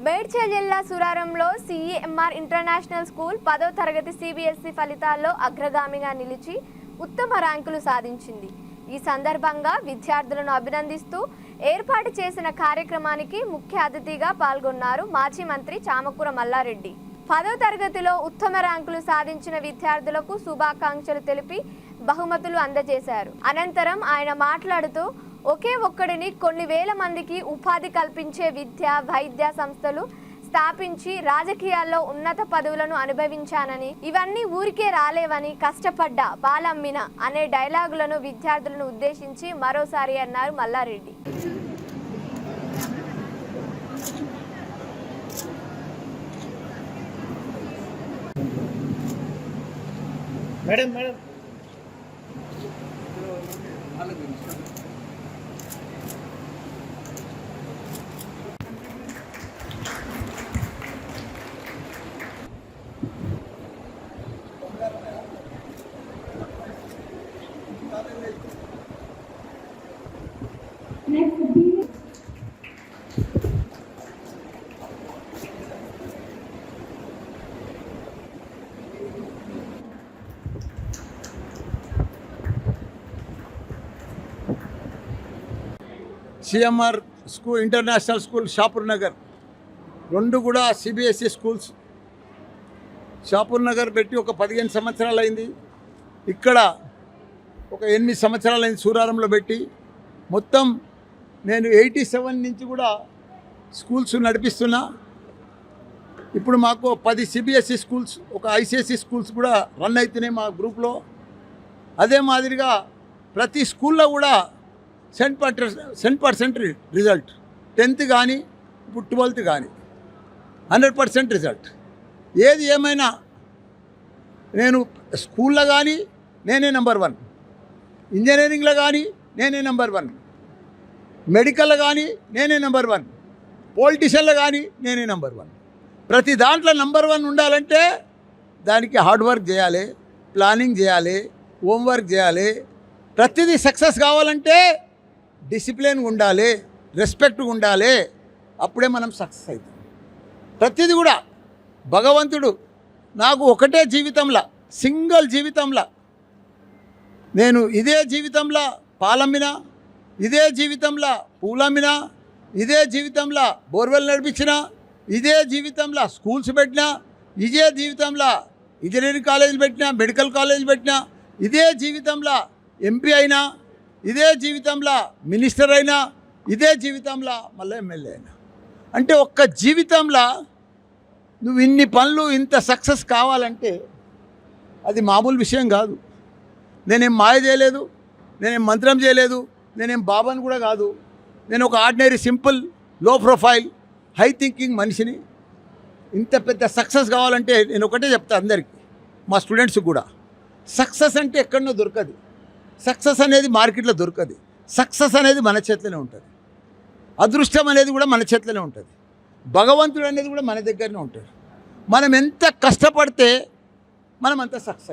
మేడ్చల్ జిల్లా సురారంలో CMR international school 10వ తరగతి సిబిఎస్ఈ ఫలితాల్లో అగ్రగామిగా నిలిచి ఉత్తమ ర్యాంకులు సాధించింది. ఈ సందర్భంగా విద్యార్థులను అభినందిస్తూ ఏర్పాటు చేసిన కార్యక్రమానికి ముఖ్య అతిథిగా పాల్గొన్నారు మాజీ మంత్రి చామకూర మల్లారెడ్డి. 10వ తరగతిలో ఉత్తమ ర్యాంకులు సాధించిన విద్యార్థులకు శుభాకాంక్షలు తెలిపి బహుమతులు అందజేశారు. అనంతరం ఆయన మాట్లాడుతూ ఒకే ఒక్కడిని కొన్ని వేల మందికి ఉపాధి కల్పించే విద్య వైద్య సంస్థలు స్థాపించి రాజకీయాల్లో ఉన్నత పదవులను అనుభవించానని, ఇవన్నీ ఊరికే రాలేవని, కష్టపడ్డా పాలమ్మిన అనే డైలాగులను విద్యార్థులను ఉద్దేశించి మరోసారి అన్నారు Mallareddy. CMR school international school Shapur Nagar రెండు కూడా సిబిఎస్ఈ స్కూల్స్. షాపూర్ నగర్ పెట్టి ఒక 15 సంవత్సరాలు అయింది. ఇక్కడ ఒక 8 సంవత్సరాలు అయింది సూరారంలో పెట్టి. మొత్తం నేను 87 నుంచి కూడా స్కూల్స్ నడిపిస్తున్నా. ఇప్పుడు మాకు 10 సిబిఎస్ఈ స్కూల్స్, ఒక ఐసిఎస్ఈ స్కూల్స్ కూడా రన్ అవుతున్నాయి మా గ్రూప్లో. అదే మాదిరిగా ప్రతి స్కూల్లో కూడా 100% రిజల్ట్. 10th కానీ ఇప్పుడు 12th కానీ 100% రిజల్ట్. ఏది ఏమైనా నేను స్కూల్లో కానీ నేనే నెంబర్ 1, ఇంజనీరింగ్లో కానీ నేనే నెంబర్ 1, మెడికల్లో కానీ నేనే నెంబర్ 1, పొలిటిషియన్లో కానీ నేనే నెంబర్ 1. ప్రతి దాంట్లో నెంబర్ 1 ఉండాలంటే దానికి హార్డ్ వర్క్ చేయాలి, ప్లానింగ్ చేయాలి, హోంవర్క్ చేయాలి. ప్రతిదీ సక్సెస్ కావాలంటే డిసిప్లిన్గా ఉండాలి, రెస్పెక్ట్గా ఉండాలి. అప్పుడే మనం సక్సెస్ అవుతాం. ప్రతిదీ కూడా భగవంతుడు నాకు ఒకటే జీవితంలో, సింగిల్ జీవితంలో, నేను ఇదే జీవితంలో పాలమ్మినా, ఇదే జీవితంలో పూలమ్మినా, ఇదే జీవితంలో బోర్వెల్ నడిపించిన, ఇదే జీవితంలో స్కూల్స్ పెట్టినా, ఇదే జీవితంలో ఇంజనీరింగ్ కాలేజీలు పెట్టినా, మెడికల్ కాలేజీలు పెట్టినా, ఇదే జీవితంలో ఎంపీ అయినా, ఇదే జీవితంలో మినిస్టర్ అయినా, ఇదే జీవితంలో మళ్ళీ ఎమ్మెల్యే అయినా. అంటే ఒక్క జీవితంలో నువ్వు ఇన్ని పనులు ఇంత సక్సెస్ కావాలంటే అది మామూలు విషయం కాదు. నేనేం మాయ చేయలేదు, నేనేం మంత్రం చేయలేదు, నేనేం బాబాని కూడా కాదు. నేను ఒక ఆర్డినరీ సింపుల్ లో ప్రొఫైల్ హై థింకింగ్ మనిషిని. ఇంత పెద్ద సక్సెస్ కావాలంటే నేను ఒకటే చెప్తా అందరికీ, మా స్టూడెంట్స్కి కూడా, సక్సెస్ అంటే ఎక్కడనో దొరకదు. సక్సెస్ అనేది మార్కెట్లో దొరకదు. సక్సెస్ అనేది మన చేతిలోనే ఉంటుంది. అదృష్టం అనేది కూడా మన చేతిలోనే ఉంటుంది. భగవంతుడు అనేది కూడా మన దగ్గరనే ఉంటాడు. మనం ఎంత కష్టపడితే మనం అంత సక్సెస్.